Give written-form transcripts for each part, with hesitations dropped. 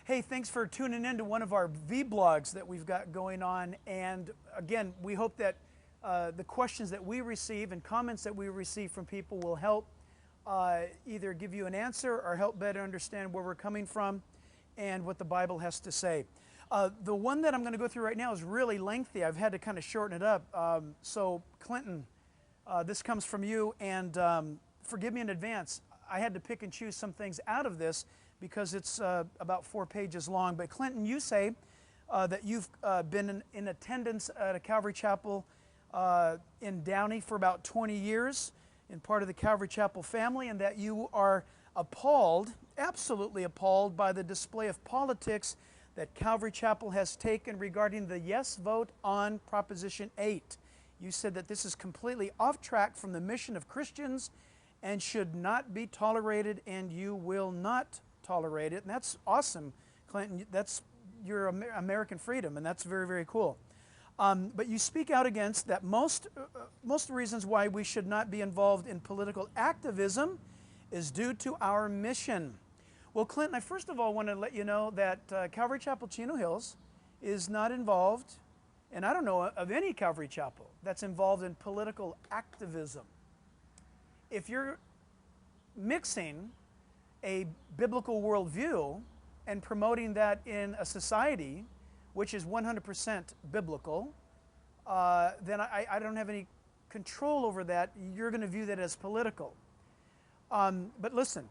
Hey, thanks for tuning in to one of our V-blogs that we've got going on. And again, we hope that the questions that we receive and comments that we receive from people will help either give you an answer or help better understand where we're coming from and what the Bible has to say. The one that I'm going to go through right now is really lengthy. I've had to kind of shorten it up. So Clinton, this comes from you, and forgive me in advance. I had to pick and choose some things out of this because it's about 4 pages long. But Clinton, you say that you've been in attendance at a Calvary Chapel in Downey for about 20 years, in part of the Calvary Chapel family, and that you are appalled, absolutely appalled, by the display of politics that Calvary Chapel has taken regarding the yes vote on Proposition 8. You said that this is completely off track from the mission of Christians and should not be tolerated, and you will not tolerate it. And that's awesome, Clinton. That's your American freedom, and that's very, very cool. But you speak out against that most reasons why we should not be involved in political activism is due to our mission. Well, Clinton, I first of all want to let you know that Calvary Chapel Chino Hills is not involved, and I don't know of any Calvary Chapel that's involved in political activism. If you're mixing a biblical worldview and promoting that in a society which is 100% biblical, then I don't have any control over that. You're going to view that as political. But listen,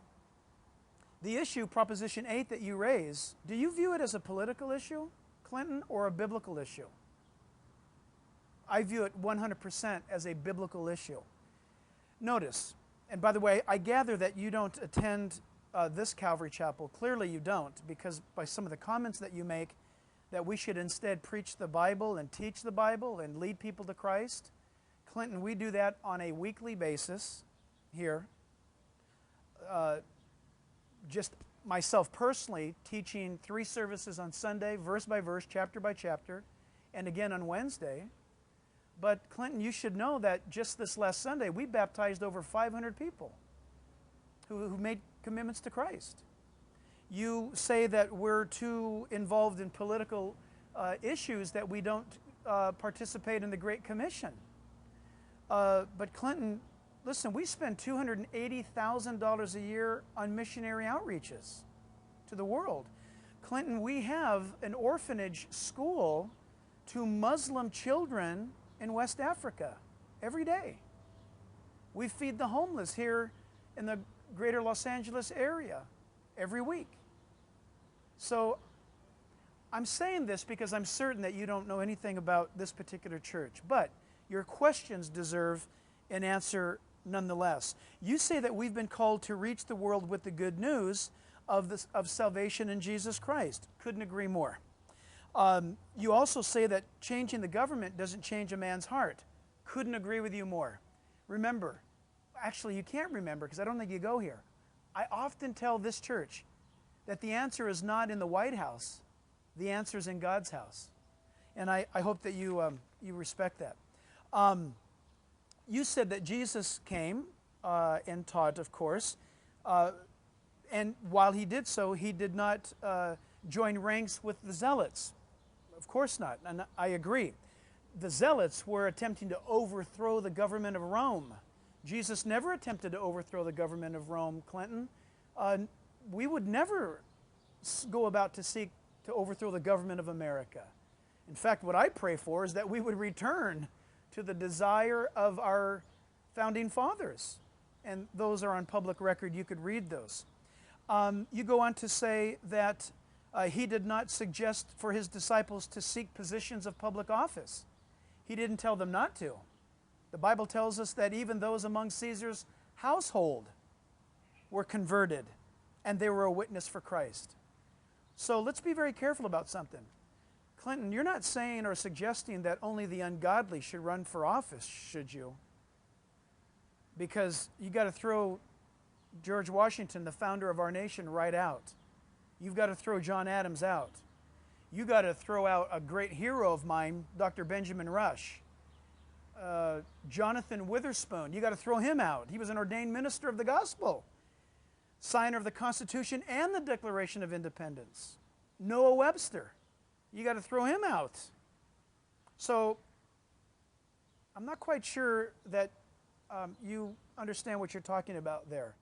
the issue, Proposition 8, that you raise, do you view it as a political issue, Clinton, or a biblical issue? I view it 100% as a biblical issue. Notice, and by the way, I gather that you don't attend this Calvary Chapel. Clearly you don't, because by some of the comments that you make, that we should instead preach the Bible and teach the Bible and lead people to Christ. Clinton, we do that on a weekly basis here. Just myself personally teaching 3 services on Sunday, verse by verse, chapter by chapter, and again on Wednesday. But Clinton, you should know that just this last Sunday, we baptized over 500 people who made commitments to Christ. You say that we're too involved in political issues, that we don't participate in the Great Commission. But Clinton, listen, we spend $280,000 a year on missionary outreaches to the world. Clinton, we have an orphanage school to Muslim children in West Africa every day. We feed the homeless here in the greater Los Angeles area every week. So I'm saying this because I'm certain that you don't know anything about this particular church, but your questions deserve an answer nonetheless. You say that we've been called to reach the world with the good news of salvation in Jesus Christ. Couldn't agree more. You also say that changing the government doesn't change a man's heart. Couldn't agree with you more. Remember, actually you can't remember because I don't think you go here. I often tell this church that the answer is not in the White House. The answer is in God's house. And I hope that you respect that. You said that Jesus came and taught, of course, and while he did so, he did not join ranks with the zealots. Of course not, and I agree. The zealots were attempting to overthrow the government of Rome. Jesus never attempted to overthrow the government of Rome, Clinton. We would never go about to seek to overthrow the government of America. In fact, what I pray for is that we would return to the desire of our founding fathers. And those are on public record. You could read those. You go on to say that he did not suggest for his disciples to seek positions of public office. He didn't tell them not to. The Bible tells us that even those among Caesar's household were converted, and they were a witness for Christ. So let's be very careful about something. Clinton, you're not saying or suggesting that only the ungodly should run for office, should you? Because you got to throw George Washington, the founder of our nation, right out. You've got to throw John Adams out. You got to throw out a great hero of mine, Dr. Benjamin Rush. Jonathan Witherspoon, you got to throw him out. He was an ordained minister of the gospel, signer of the Constitution and the Declaration of Independence. Noah Webster. You got to throw him out. So I'm not quite sure that you understand what you're talking about there.